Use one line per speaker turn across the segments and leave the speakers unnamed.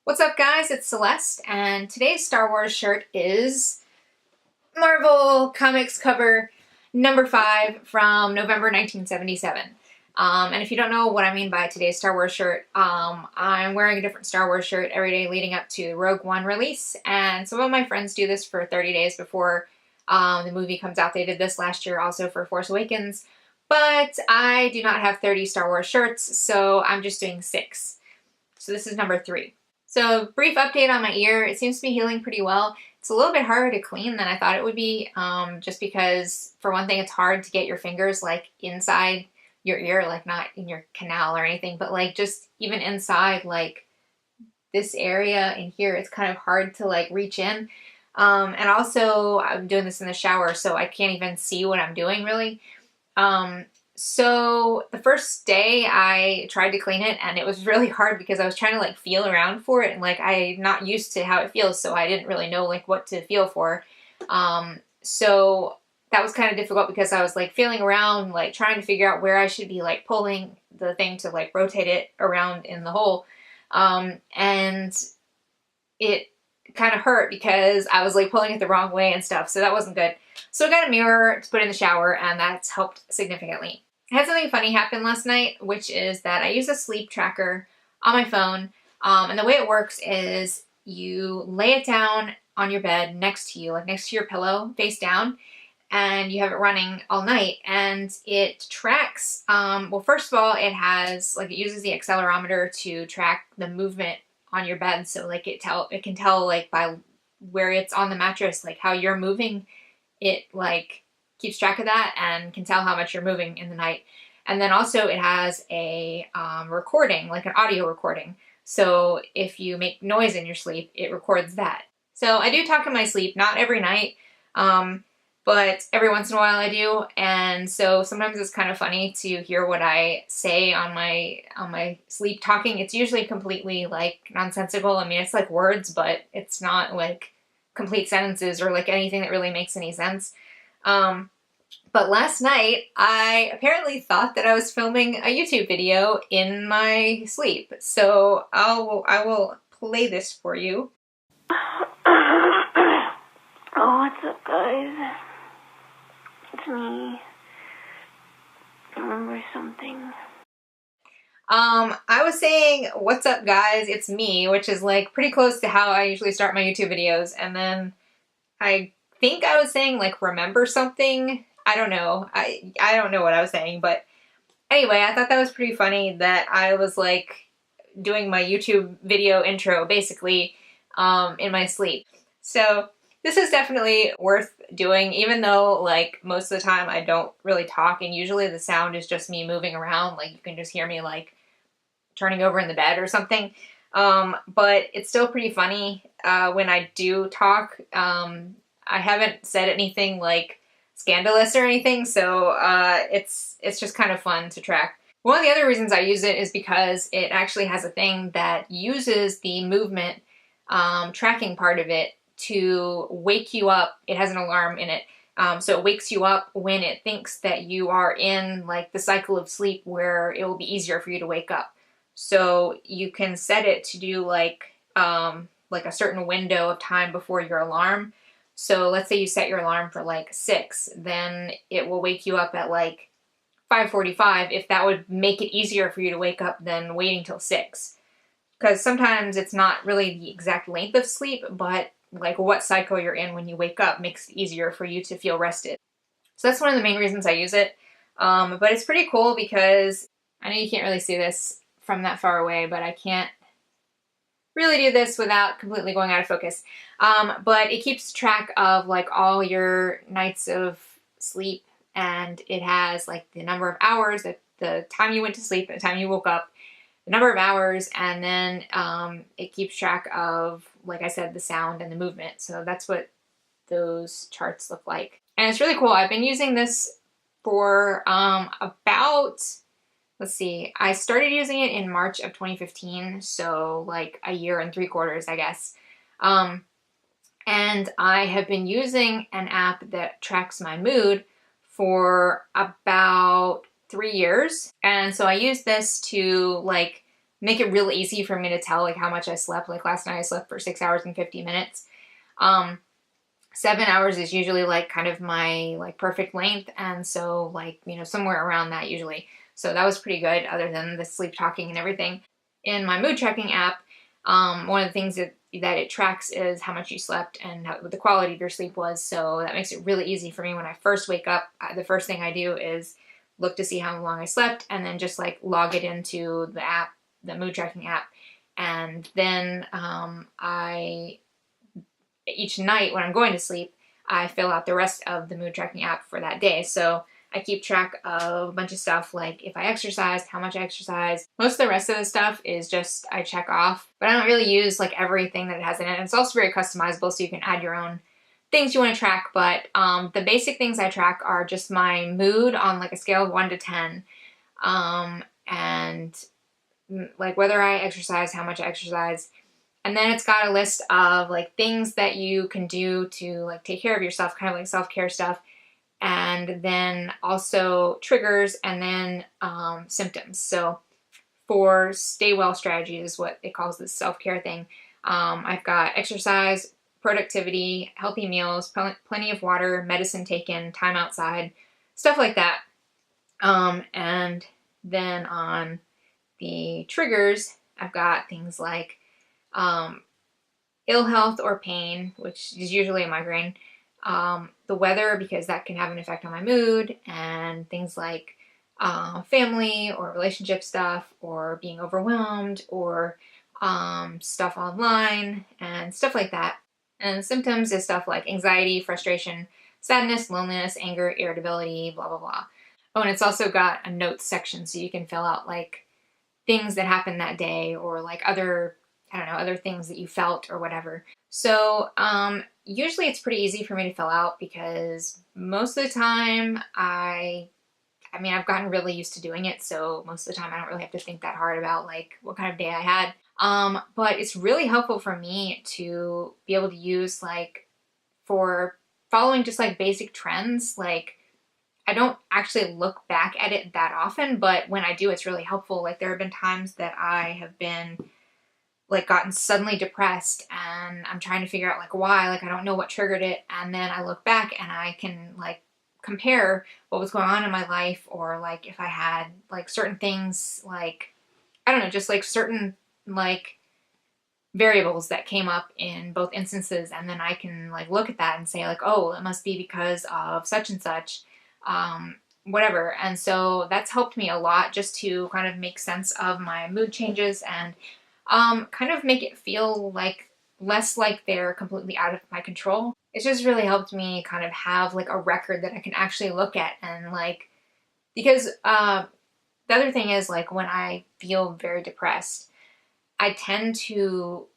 What's up guys, it's Celeste, and today's Star Wars shirt is Marvel Comics cover number 5 from November 1977. And if you don't know what I mean by today's Star Wars shirt, I'm wearing a different Star Wars shirt every day leading up to the Rogue One release, and some of my friends do this for 30 days before the movie comes out. They did this last year also for Force Awakens, but I do not have 30 Star Wars shirts, so I'm just doing 6. So this is number 3. So brief update on my ear. It seems to be healing pretty well. It's a little bit harder to clean than I thought it would be, just because for one thing it's hard to get your fingers like inside your ear, like not in your canal or anything, but like just even inside like this area in here, it's kind of hard to like reach in. And also I'm doing this in the shower, so I can't even see what I'm doing really. So the first day I tried to clean it and it was really hard because I was trying to like feel around for it, and like I'm not used to how it feels, so I didn't really know like what to feel for. So that was kind of difficult because I was like feeling around, like trying to figure out where I should be like pulling the thing to like rotate it around in the hole. And it kind of hurt because I was like pulling it the wrong way and stuff, so that wasn't good. So I got a mirror to put in the shower, and that's helped significantly. I had something funny happen last night, which is that I use a sleep tracker on my phone, and the way it works is you lay it down on your bed next to you, like next to your pillow, face down, and you have it running all night, and it tracks, well, first of all, it uses the accelerometer to track the movement on your bed, so like it can tell like by where it's on the mattress, like how you're moving. It like keeps track of that and can tell how much you're moving in the night. And then also it has a recording, like an audio recording. So if you make noise in your sleep, it records that. So I do talk in my sleep, not every night, but every once in a while I do. And so sometimes it's kind of funny to hear what I say on my sleep talking. It's usually completely like nonsensical. I mean, it's like words, but it's not like complete sentences or like anything that really makes any sense. But last night, I apparently thought that I was filming a YouTube video in my sleep. So I will play this for you.
Oh, what's up, guys? It's me. Remember something?
I was saying, what's up guys, it's me, which is like pretty close to how I usually start my YouTube videos, and then I think I was saying like remember something. I don't know. I don't know what I was saying, but anyway, I thought that was pretty funny that I was like doing my YouTube video intro basically in my sleep. So this is definitely worth doing, even though like most of the time I don't really talk, and usually the sound is just me moving around. Like you can just hear me like turning over in the bed or something. But it's still pretty funny when I do talk. I haven't said anything like scandalous or anything, so it's just kind of fun to track. One of the other reasons I use it is because it actually has a thing that uses the movement tracking part of it to wake you up. It has an alarm in it. So it wakes you up when it thinks that you are in like the cycle of sleep where it will be easier for you to wake up. So you can set it to do like a certain window of time before your alarm. So let's say you set your alarm for like 6, then it will wake you up at like 5:45 if that would make it easier for you to wake up than waiting till 6. Because sometimes it's not really the exact length of sleep, but like what cycle you're in when you wake up makes it easier for you to feel rested. So that's one of the main reasons I use it. But it's pretty cool because I know you can't really see this from that far away, but I can't really do this without completely going out of focus. But it keeps track of like all your nights of sleep, and it has like the number of hours, the time you went to sleep, the time you woke up, the number of hours, and then it keeps track of, like I said, the sound and the movement. So that's what those charts look like. And it's really cool. I've been using this for about, let's see, I started using it in March of 2015, so like a year and 3/4, I guess. And I have been using an app that tracks my mood for about 3 years. And so I use this to like make it really easy for me to tell like how much I slept. Like last night I slept for 6 hours and 50 minutes. 7 hours is usually like kind of my like perfect length, and so like, you know, somewhere around that usually. So that was pretty good, other than the sleep talking and everything. In my mood tracking app, one of the things that it tracks is how much you slept and what the quality of your sleep was. So that makes it really easy for me when I first wake up. The first thing I do is look to see how long I slept, and then just like log it into the app, the mood tracking app. And then each night when I'm going to sleep, I fill out the rest of the mood tracking app for that day. So I keep track of a bunch of stuff, like if I exercised, how much I exercised. Most of the rest of the stuff is just I check off, but I don't really use like everything that it has in it. And it's also very customizable, so you can add your own things you want to track. But the basic things I track are just my mood on like a scale of 1 to 10, and like whether I exercise, how much I exercise. And then it's got a list of like things that you can do to like take care of yourself, kind of like self-care stuff. And then also triggers, and then symptoms. So for stay well strategies is what it calls this self-care thing. I've got exercise, productivity, healthy meals, plenty of water, medicine taken, time outside, stuff like that. And then on the triggers, I've got things like ill health or pain, which is usually a migraine, the weather, because that can have an effect on my mood, and things like family or relationship stuff, or being overwhelmed, or stuff online and stuff like that. And symptoms is stuff like anxiety, frustration, sadness, loneliness, anger, irritability, blah, blah, blah. Oh, and it's also got a notes section, so you can fill out like things that happened that day, or like other, I don't know, other things that you felt or whatever. So usually it's pretty easy for me to fill out, because most of the time I mean, I've gotten really used to doing it, so most of the time I don't really have to think that hard about like what kind of day I had. But it's really helpful for me to be able to use like for following just like basic trends. Like I don't actually look back at it that often, but when I do, it's really helpful. Like there have been times that I have been like gotten suddenly depressed, and I'm trying to figure out like why, like I don't know what triggered it. And then I look back and I can like compare what was going on in my life, or like if I had like certain things, like, I don't know, just like certain like variables that came up in both instances. And then I can like look at that and say like, oh, it must be because of such and such, whatever. And so that's helped me a lot, just to kind of make sense of my mood changes, and kind of make it feel like less like they're completely out of my control. It's just really helped me kind of have like a record that I can actually look at, and like, because the other thing is like when I feel very depressed, I tend to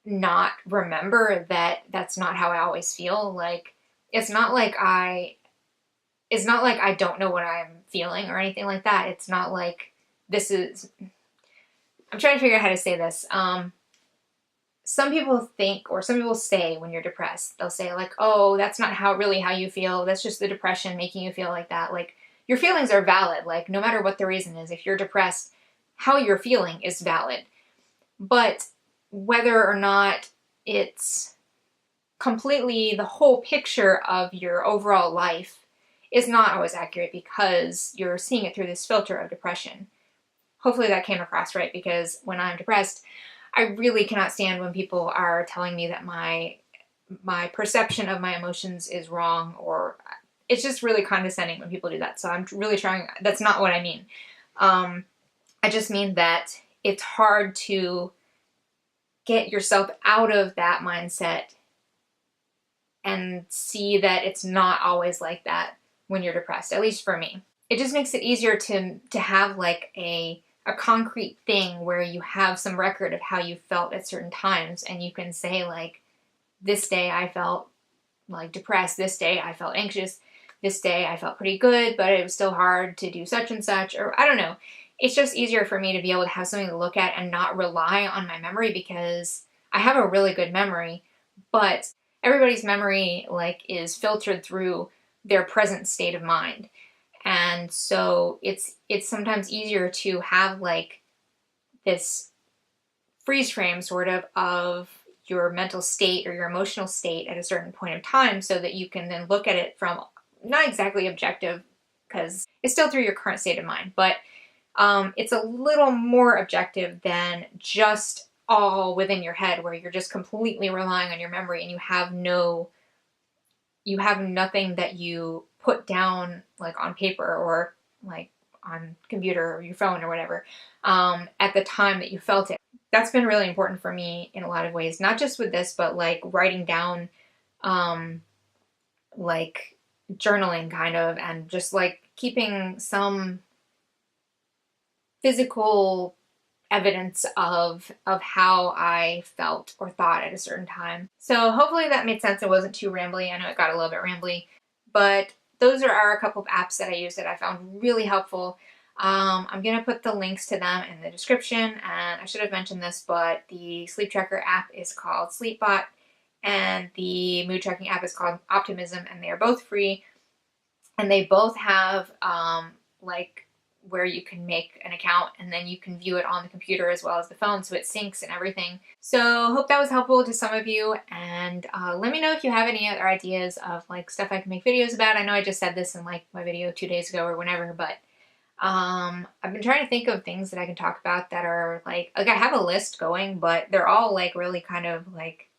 not remember that that's not how I always feel. Like it's not like I don't know what I'm feeling or anything like that. It's not like this is, I'm trying to figure out how to say this. Some people think, or some people say when you're depressed, they'll say like, oh, that's not really how you feel. That's just the depression making you feel like that. Like your feelings are valid. Like no matter what the reason is, if you're depressed, how you're feeling is valid. But whether or not it's completely the whole picture of your overall life is not always accurate, because you're seeing it through this filter of depression. Hopefully that came across right, because when I'm depressed, I really cannot stand when people are telling me that my perception of my emotions is wrong, or it's just really condescending when people do that. So I'm really trying, that's not what I mean. I just mean that it's hard to get yourself out of that mindset and see that it's not always like that when you're depressed, at least for me. It just makes it easier to have like a concrete thing where you have some record of how you felt at certain times, and you can say like, this day I felt like depressed, this day I felt anxious, this day I felt pretty good, but it was still hard to do such and such, or I don't know. It's just easier for me to be able to have something to look at and not rely on my memory, because I have a really good memory, but everybody's memory like is filtered through their present state of mind. And so it's sometimes easier to have like this freeze frame sort of your mental state or your emotional state at a certain point of time, so that you can then look at it from not exactly objective, because it's still through your current state of mind, but it's a little more objective than just all within your head, where you're just completely relying on your memory and you have nothing that you put down like on paper or like on computer or your phone or whatever at the time that you felt it. That's been really important for me in a lot of ways, not just with this, but like writing down, like journaling kind of, and just like keeping some physical evidence of how I felt or thought at a certain time. So hopefully that made sense. It wasn't too rambly. I know it got a little bit rambly, but those are a couple of apps that I use that I found really helpful. I'm going to put the links to them in the description, and I should have mentioned this, but the sleep tracker app is called Sleepbot, and the mood tracking app is called Optimism, and they are both free, and they both have like where you can make an account and then you can view it on the computer as well as the phone, so it syncs and everything. So hope that was helpful to some of you, and let me know if you have any other ideas of like stuff I can make videos about. I know I just said this in like my video 2 days ago or whenever, but I've been trying to think of things that I can talk about that are like I have a list going, but they're all like really kind of like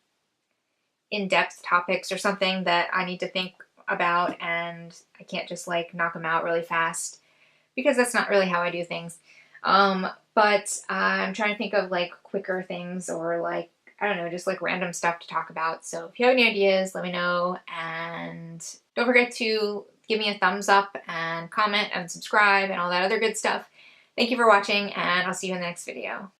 in-depth topics or something that I need to think about, and I can't just like knock them out really fast, because that's not really how I do things. But I'm trying to think of like quicker things, or like, I don't know, just like random stuff to talk about. So if you have any ideas, let me know, and don't forget to give me a thumbs up and comment and subscribe and all that other good stuff. Thank you for watching, and I'll see you in the next video.